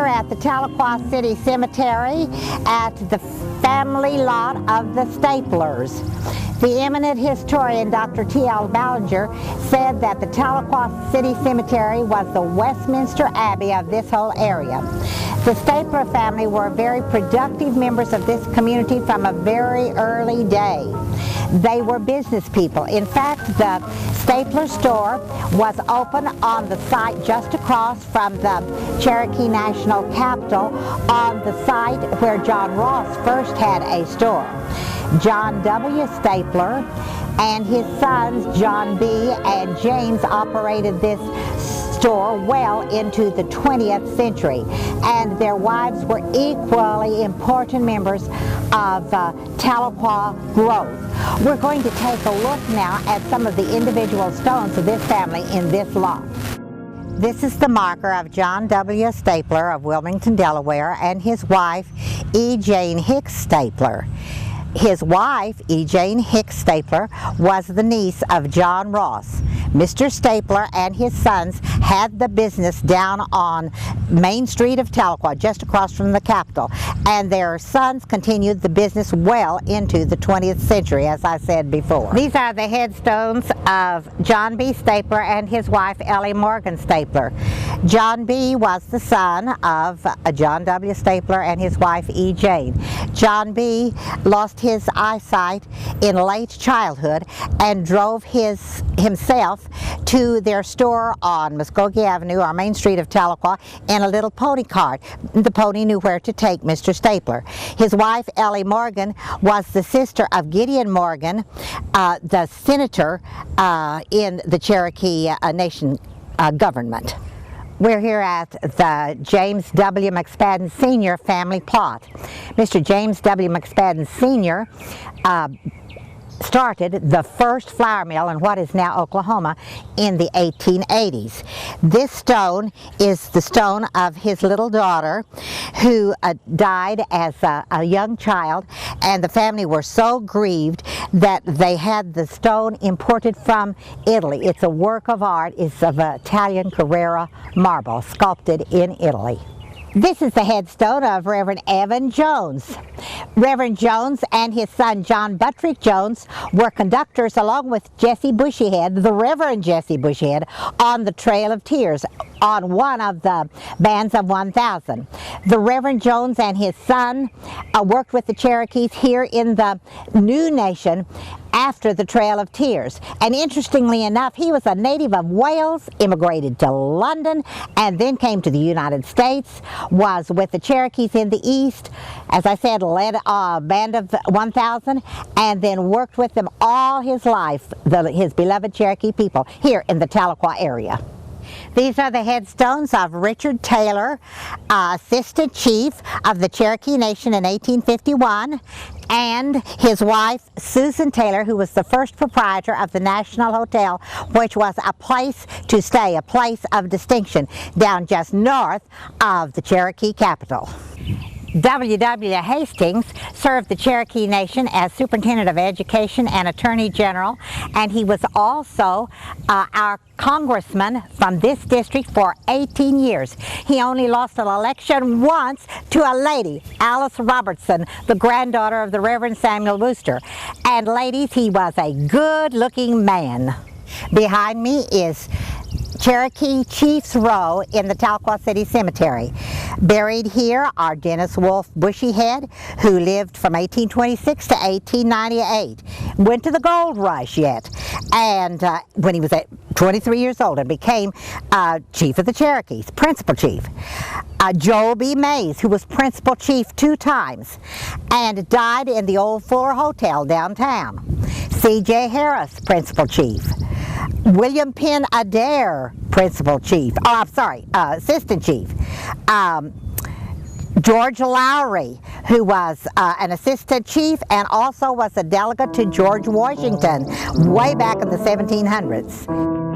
here at the Tahlequah City Cemetery at the family lot of the Staplers. The eminent historian Dr. T.L. Ballinger said that the Tahlequah City Cemetery was the Westminster Abbey of this whole area. The Stapler family were very productive members of this community from a very early day. They were business people. In fact, the Stapler store was open on the site just across from the Cherokee National Capitol, on the site where John Ross first had a store. John W. Stapler and his sons John B. and James operated this store well into the 20th century, and their wives were equally important members of Tahlequah growth. We're going to take a look now at some of the individual stones of this family in this lot. This is the marker of John W. Stapler of Wilmington, Delaware, and his wife, E. Jane Hicks Stapler. His wife, E. Jane Hicks Stapler, was the niece of John Ross. Mr. Stapler and his sons had the business down on Main Street of Tahlequah, just across from the Capitol, and their sons continued the business well into the 20th century, as I said before. These are the headstones of John B. Stapler and his wife, Ellie Morgan Stapler. John B. was the son of John W. Stapler and his wife, E. Jane. John B. lost his eyesight in late childhood and drove himself to their store on Muskogee Avenue, or Main Street of Tahlequah, in a little pony cart. The pony knew where to take Mr. Stapler. His wife, Ellie Morgan, was the sister of Gideon Morgan, the senator in the Cherokee Nation government. We're here at the James W. McSpadden Sr. family plot. Mr. James W. McSpadden Sr. started the first flour mill in what is now Oklahoma in the 1880s. This stone is the stone of his little daughter, who died as a young child, and the family were so grieved that they had the stone imported from Italy. It's a work of art. It's of Italian Carrara marble, sculpted in Italy. This is the headstone of Reverend Evan Jones. Reverend Jones and his son John Buttrick Jones were conductors, along with Jesse Bushyhead, the Reverend Jesse Bushyhead, on the Trail of Tears, on one of the bands of 1,000. The Reverend Jones and his son worked with the Cherokees here in the New Nation after the Trail of Tears. And interestingly enough, he was a native of Wales, immigrated to London, and then came to the United States, was with the Cherokees in the East, as I said, led a band of 1,000, and then worked with them all his life, his beloved Cherokee people, here in the Tahlequah area. These are the headstones of Richard Taylor, Assistant Chief of the Cherokee Nation in 1851, and his wife, Susan Taylor, who was the first proprietor of the National Hotel, which was a place to stay, a place of distinction, down just north of the Cherokee capital. W.W. Hastings served the Cherokee Nation as Superintendent of Education and Attorney General, and he was also our congressman from this district for 18 years. He only lost an election once to a lady, Alice Robertson, the granddaughter of the Reverend Samuel Wooster. And ladies, he was a good-looking man. Behind me is Cherokee Chiefs Row in the Tahlequah City Cemetery. Buried here are Dennis Wolfe Bushyhead, who lived from 1826 to 1898. Went to the gold rush yet, and when he was at 23 years old, and became Chief of the Cherokees, Principal Chief. Joel B. Mays, who was Principal Chief 2 times, and died in the old Fuller Hotel downtown. C.J. Harris, Principal Chief. William Penn Adair, Principal Chief, Assistant Chief. George Lowry, who was an Assistant Chief and also was a delegate to George Washington way back in the 1700s.